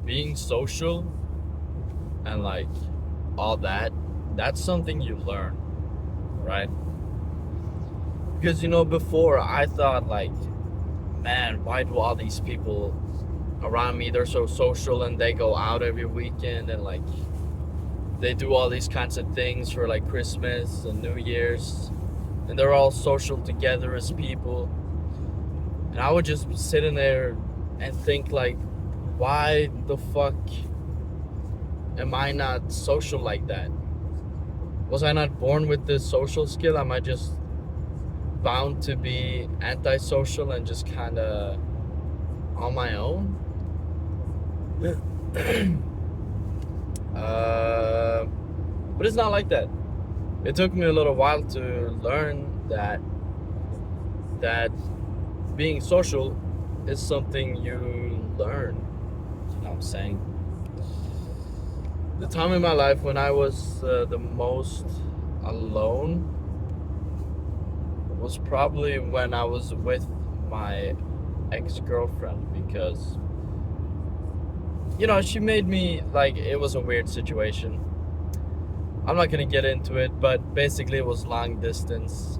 being social and like all that, that's something you learn, right? Because before I thought like, man, why do all these people around me, they're so social and they go out every weekend and like they do all these kinds of things for like Christmas and New Year's, and they're all social together as people. And I would just be sitting there and think like, why the fuck am I not social like that? Was I not born with this social skill? Am I just bound to be antisocial and just kind of on my own? But it's not like that. It took me a little while to learn that being social is something you learn. You know what I'm saying? The time in my life when I was the most alone was probably when I was with my ex-girlfriend, because she made me, like, it was a weird situation. I'm not gonna get into it, but basically it was long distance.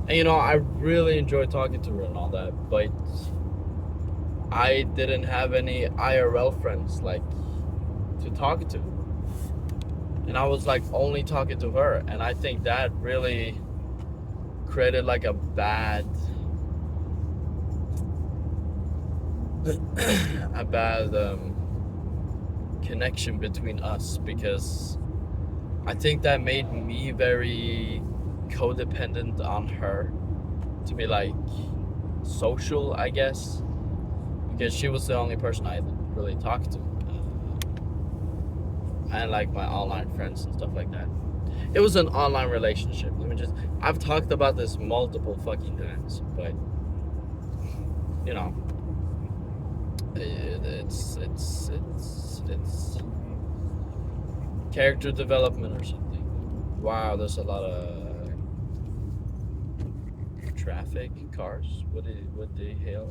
And I really enjoyed talking to her and all that, but I didn't have any IRL friends like to talk to, and I was like only talking to her, and I think that really created like a bad a bad connection between us, because I think that made me very codependent on her to be like social, I guess, because she was the only person I really talked to, and like my online friends and stuff like that. It was an online relationship. I've talked about this multiple fucking times, but you know, it's character development or something. Wow, there's a lot of traffic, cars. What the hell?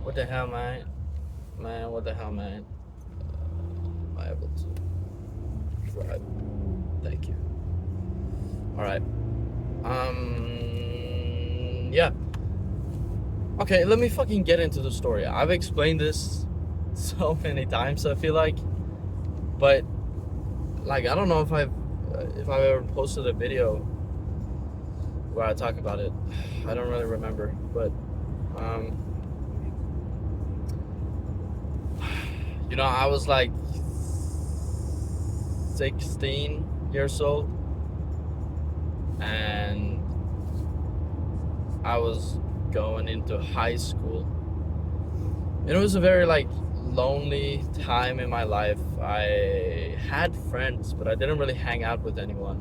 What the hell, man? Man, what the hell, man? Am I able to drive? Thank you. All right. Yeah. Okay, let me fucking get into the story. I've explained this so many times, I feel like, but like I don't know if I've ever posted a video where I talk about it. I don't really remember, but I was like 16 years old, and I was going into high school, and it was a very like lonely time in my life. I had friends, but I didn't really hang out with anyone,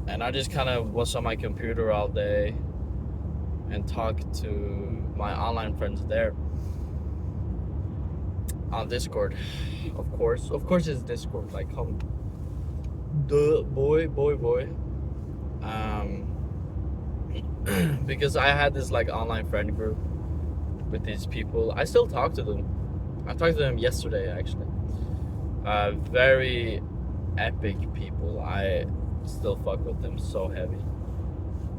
and I just kind of was on my computer all day and talked to my online friends there on Discord. Of course it's Discord, like come duh, boy. Because I had this like online friend group with these people. I still talk to them. I talked to them yesterday, actually. Very epic people. I still fuck with them so heavy.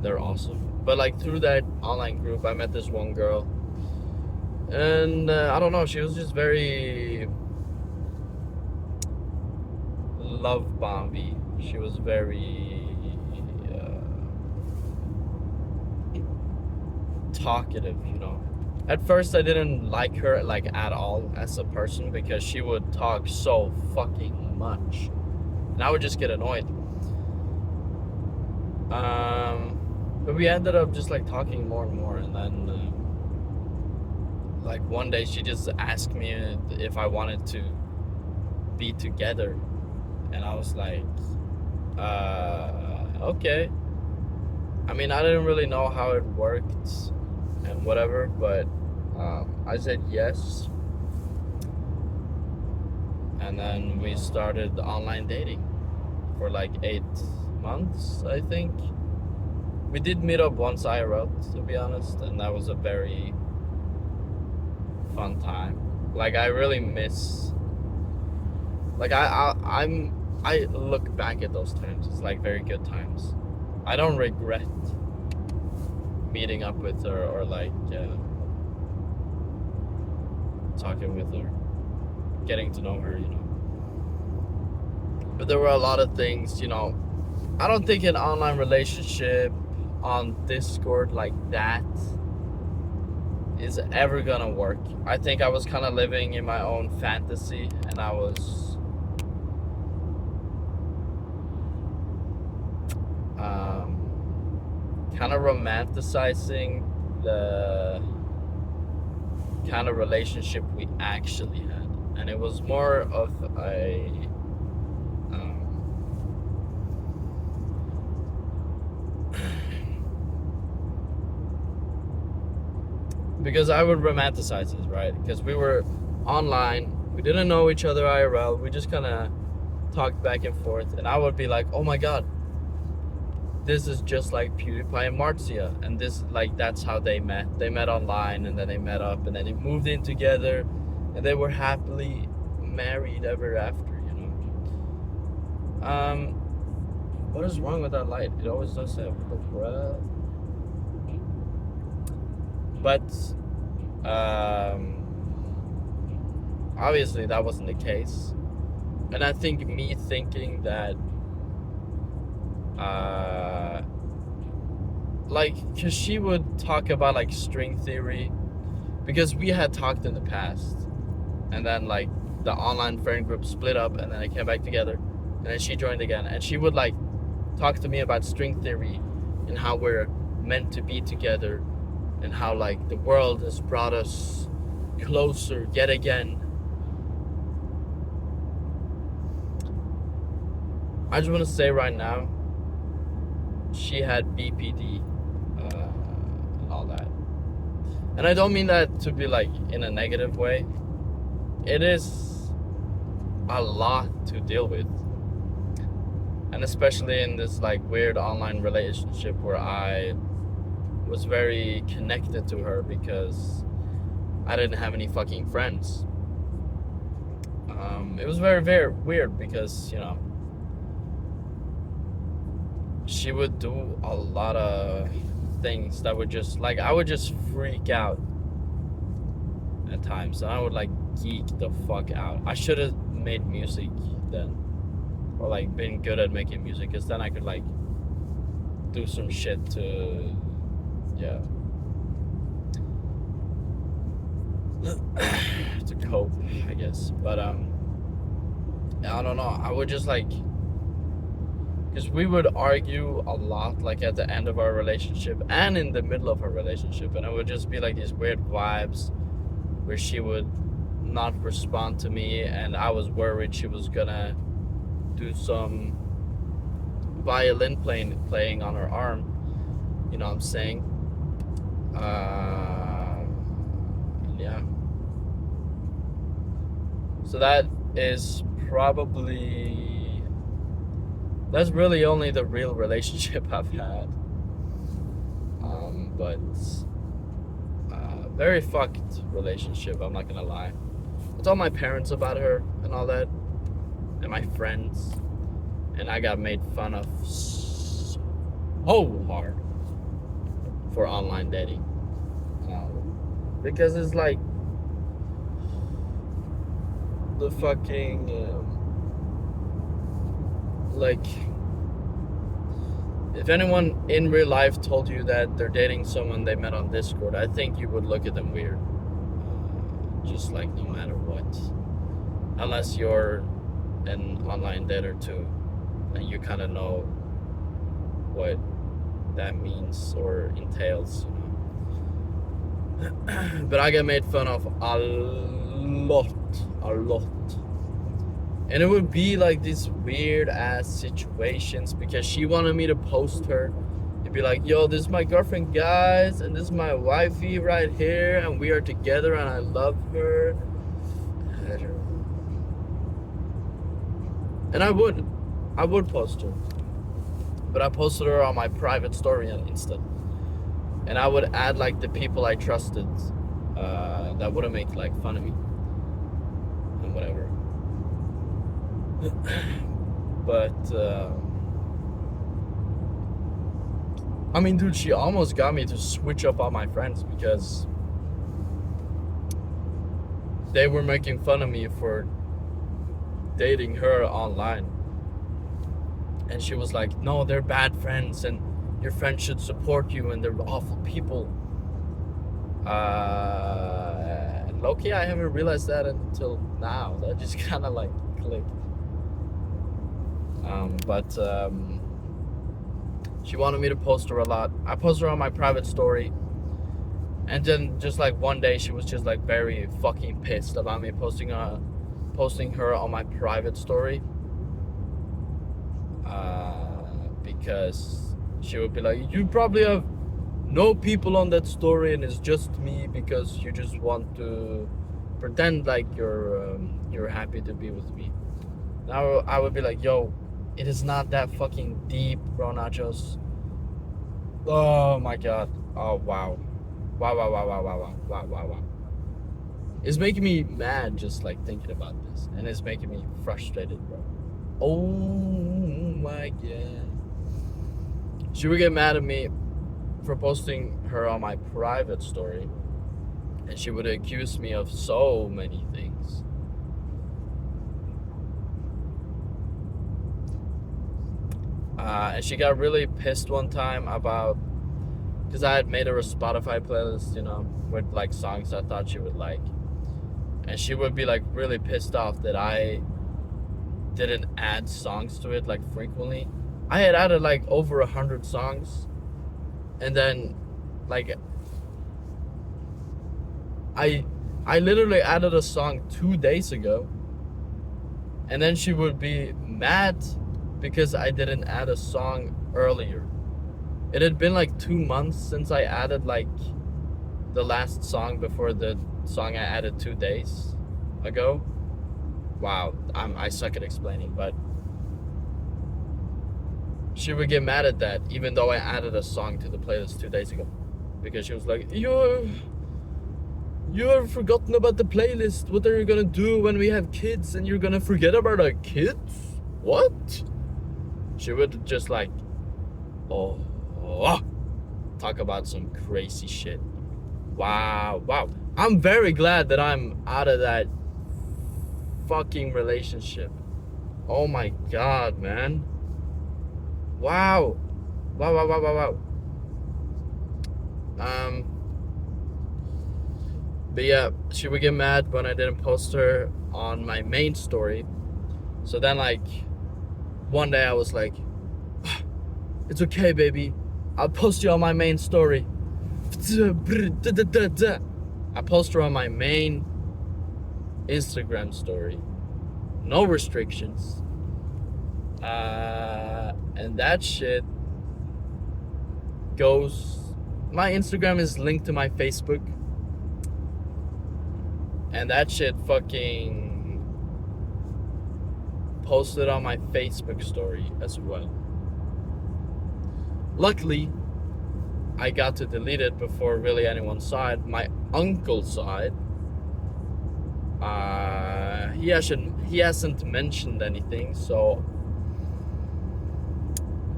They're awesome. But like through that online group, I met this one girl, and I don't know. She was just very love bomby. She was very talkative. At first, I didn't like her like at all as a person, because she would talk so fucking much, and I would just get annoyed. But we ended up just like talking more and more, and then like one day she just asked me if I wanted to be together, and I was like, okay. I mean, I didn't really know how it worked and whatever, but I said yes, and then we started online dating for like 8 months, I think. we did meet up once IRL, to be honest, and that was a very fun time. Like I really miss. Like I look back at those times. It's like very good times. I don't regret meeting up with her or like talking with her, getting to know her, you know. But there were a lot of things, you know. I don't think an online relationship on Discord like that is ever gonna work. I think I was kind of living in my own fantasy, and I was kind of romanticizing the kind of relationship we actually had, and it was more of a because I would romanticize it, right? Because we were online, we didn't know each other IRL, we just kind of talked back and forth, and I would be like, oh my god, this is just like PewDiePie and Marzia, and this, like, that's how they met. They met online, and then they met up, and then they moved in together, and they were happily married ever after, you know. What is wrong with that light? It always does that. But obviously that wasn't the case, and I think me thinking that like, because she would talk about like string theory, because we had talked in the past, and then like the online friend group split up, and then they came back together, and then she joined again, and she would like talk to me about string theory and how we're meant to be together, and how like the world has brought us closer yet again. I just want to say right now, she had BPD and all that, and I don't mean that to be like in a negative way. It is a lot to deal with, and especially in this like weird online relationship where I was very connected to her because I didn't have any fucking friends. It was very, very weird because, you know, she would do a lot of things that would just, like, I would just freak out at times, and I would like geek the fuck out. I should have made music then, or like been good at making music, because then I could like do some shit to, yeah, to cope, I guess. But I don't know, I would just like, because we would argue a lot like at the end of our relationship and in the middle of our relationship, and it would just be like these weird vibes where she would not respond to me, and I was worried she was gonna do some violin playing on her arm, you know what I'm saying? Yeah, so that is probably, that's really only the real relationship I've had. But very fucked relationship, I'm not gonna lie. I told my parents about her and all that, and my friends, and I got made fun of so hard for online dating, because it's like the fucking like, if anyone in real life told you that they're dating someone they met on Discord, I think you would look at them weird. Just like, no matter what. Unless you're an online dater too, and you kind of know what that means or entails, you know. But I get made fun of a lot. And it would be like these weird ass situations, because she wanted me to post her. It'd be like, yo, this is my girlfriend, guys, and this is my wifey right here, and we are together, and I love her. And I would post her. but I posted her on my private story on Insta, and I would add like the people I trusted that wouldn't make like fun of me and whatever. But I mean, dude, she almost got me to switch up all my friends because they were making fun of me for dating her online. And she was like, no, they're bad friends and your friends should support you and they're awful people. Low-key, I haven't realized that until now. That just kind of like clicked. But she wanted me to post her a lot. I posted her on my private story. And then just like one day she was just like very fucking pissed about me posting her on my private story. Because she would be like, you probably have no people on that story and it's just me because you just want to pretend like you're happy to be with me. Now I would be like, yo, it is not that fucking deep, bro, Nachos. Oh my god. Oh wow. Wow. It's making me mad just like thinking about this. And it's making me frustrated, bro. Oh my god. She would get mad at me for posting her on my private story. And she would accuse me of so many things. And she got really pissed one time about, because I had made her a Spotify playlist, you know, with like songs I thought she would like. And she would be like really pissed off that I didn't add songs to it like frequently. I had added like over 100 songs. And then like I literally added a song 2 days ago. And then she would be mad because I didn't add a song earlier. It had been like 2 months since I added like the last song before the song I added 2 days ago. Wow, I suck at explaining, but she would get mad at that even though I added a song to the playlist 2 days ago. Because she was like, you have forgotten about the playlist. What are you gonna do when we have kids and you're gonna forget about our kids? What? She would just like, talk about some crazy shit. Wow. I'm very glad that I'm out of that fucking relationship. Oh my god, man. Wow. But yeah, she would get mad when I didn't post her on my main story. So then like one day I was like, it's okay, baby. I'll post you on my main story. I post her on my main Instagram story. No restrictions. And that shit goes... My Instagram is linked to my Facebook. And that shit fucking posted on my Facebook story as well. Luckily, I got to delete it before really anyone saw it. My uncle saw it. He hasn't mentioned anything, so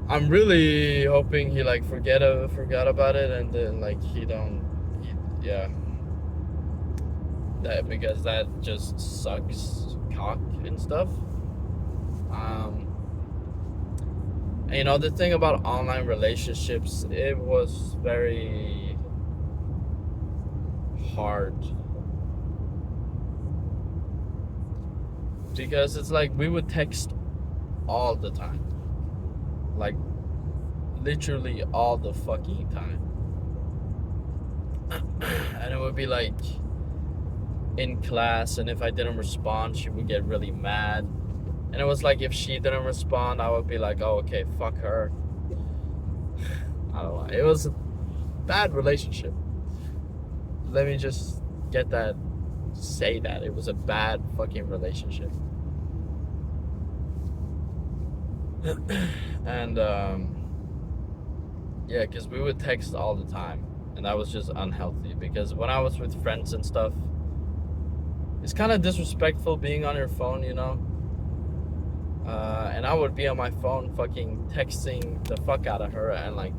I'm really hoping he like forgot about it and then like that, because that just sucks cock and stuff. And you know, the thing about online relationships, it was very hard because it's like we would text all the time, like literally all the fucking time. And it would be like in class, and if I didn't respond, she would get really mad. And it was like if she didn't respond, I would be like, oh, okay, fuck her. I don't know. It was a bad relationship. Let me just say that. It was a bad fucking relationship. And Yeah, because we would text all the time, and that was just unhealthy. Because when I was with friends and stuff, it's kind of disrespectful being on your phone, you know. And I would be on my phone, fucking texting the fuck out of her, and like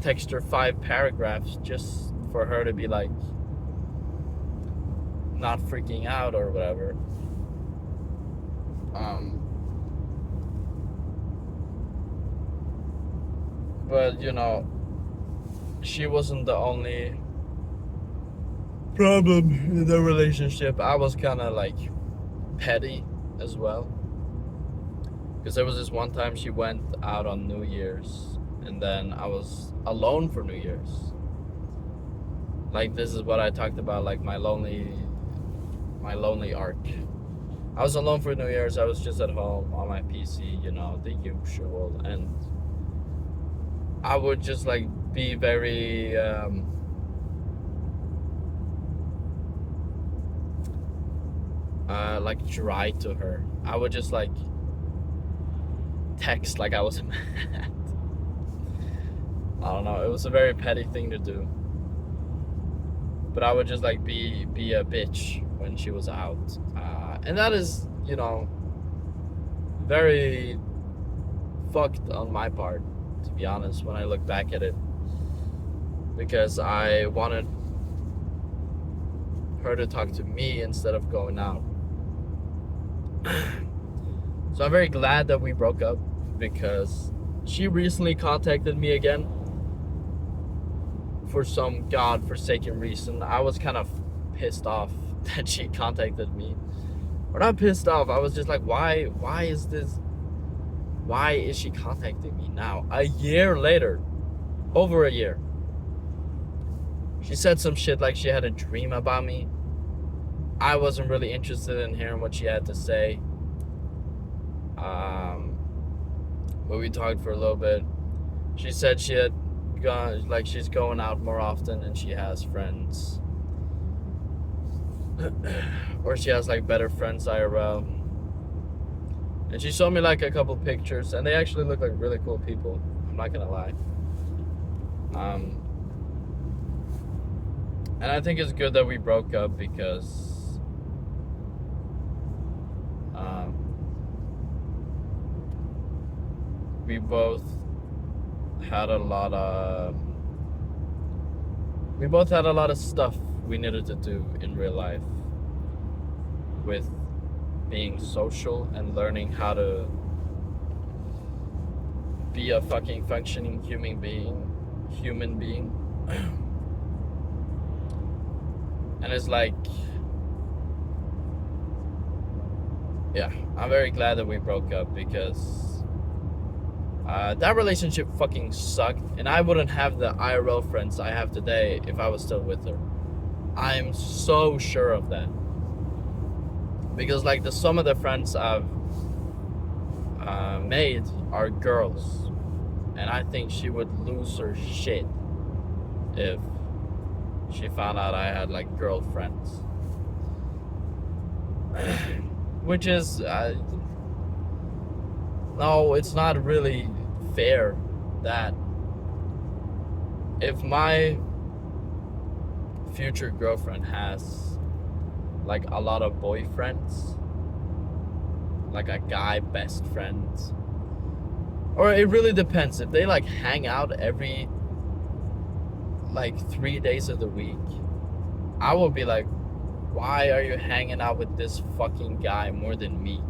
text her 5 paragraphs just for her to be like not freaking out or whatever. But you know, she wasn't the only problem in the relationship. I was kind of like petty as well, because there was this one time she went out on New Year's, and then I was alone for New Year's. Like, this is what I talked about, like my lonely arc. I was alone for New Year's. I was just at home on my PC, you know, the usual, and I would just like be very like dry to her. I would just like text like I was mad. I don't know. It was a very petty thing to do. But I would just like be a bitch when she was out, and that is, you know, very fucked on my part, to be honest. When I look back at it, because I wanted her to talk to me instead of going out. So I'm very glad that we broke up, because she recently contacted me again for some godforsaken reason. I was kind of pissed off that she contacted me. Or not pissed off, I was just like, why is she contacting me now? A year later. Over a year. She said some shit like she had a dream about me. I wasn't really interested in hearing what she had to say. But we talked for a little bit. She said she had gone, like she's going out more often and she has friends. Or she has like better friends IRL. And she showed me like a couple pictures, and they actually look like really cool people. I'm not gonna lie. And I think it's good that we broke up, because we both had a lot of stuff we needed to do in real life, with being social and learning how to be a fucking functioning human being. And it's like, yeah, I'm very glad that we broke up, because that relationship fucking sucked, and I wouldn't have the IRL friends I have today if I was still with her. I'm so sure of that. Because like some of the friends I've made are girls, and I think she would lose her shit if she found out I had like girlfriends. Which is no, it's not really fair that if my future girlfriend has like a lot of boyfriends, like a guy best friend, or it really depends. If they like hang out every like 3 days of the week, I will be like, why are you hanging out with this fucking guy more than me?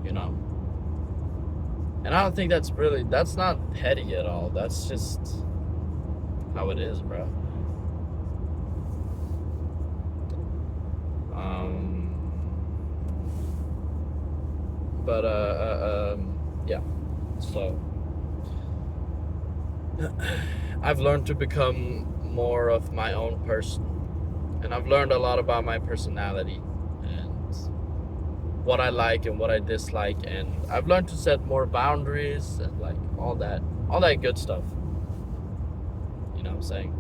You know? And I don't think that's not petty at all. That's just how it is, bro. Yeah. So I've learned to become more of my own person, and I've learned a lot about my personality and what I like and what I dislike, and I've learned to set more boundaries and like all that good stuff. You know what I'm saying?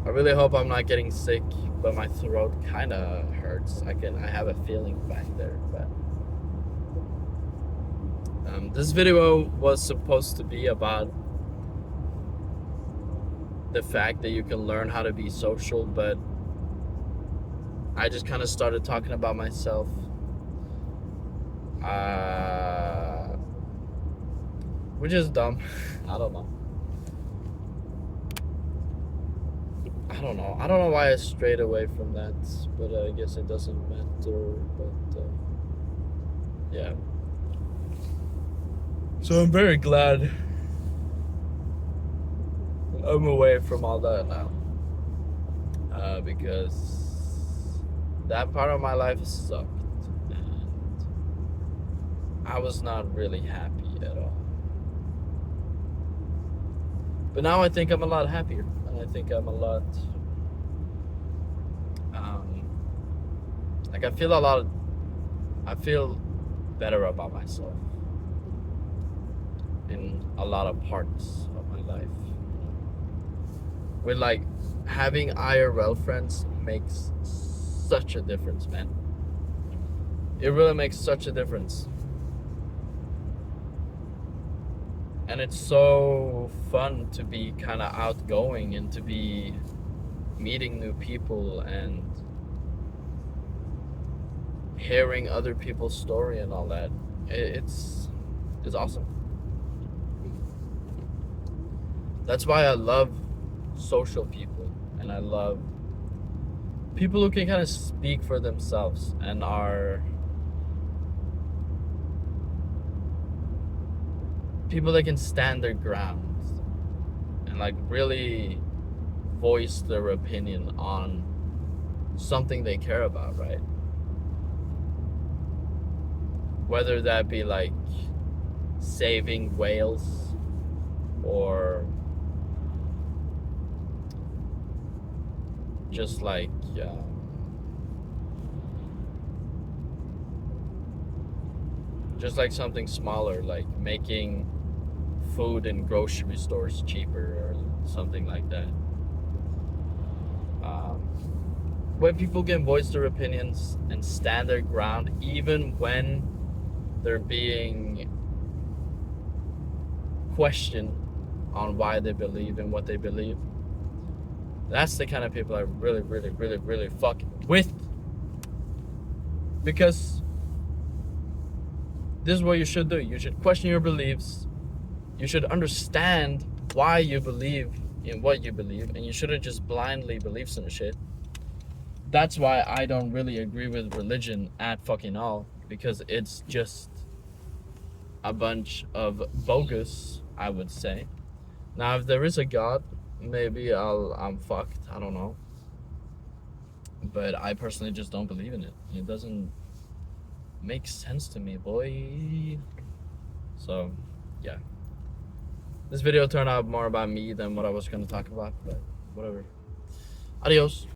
I really hope I'm not getting sick, but my throat kind of hurts. I have a feeling back there, but This video was supposed to be about the fact that you can learn how to be social, but I just kind of started talking about myself. Which is dumb. I don't know. I don't know why I strayed away from that, but I guess it doesn't matter. But yeah. So I'm very glad I'm away from all that now. Because that part of my life sucked. And I was not really happy at all. But now I think I'm a lot happier. And I think I'm a lot... like I feel better about myself in a lot of parts of my life. With like having IRL friends makes such a difference, man. It really makes such a difference. And it's so fun to be kind of outgoing and to be meeting new people and hearing other people's story and all that. It's awesome. That's why I love social people, and I love people who can kind of speak for themselves and are people that can stand their ground and like really voice their opinion on something they care about, right? Whether that be like saving whales or just like something smaller, like making food in grocery stores cheaper or something like that. When people can voice their opinions and stand their ground, even when they're being questioned on why they believe in what they believe, that's the kind of people I really, really, really, really fuck with. Because this is what you should do. You should question your beliefs. You should understand why you believe in what you believe, and you shouldn't just blindly believe some shit. That's why I don't really agree with religion at fucking all, because it's just a bunch of bogus, I would say. Now, if there is a God, maybe I'm fucked. I don't know. But I personally just don't believe in it. It doesn't make sense to me, boy. So, yeah. This video turned out more about me than what I was going to talk about, but whatever. Adios.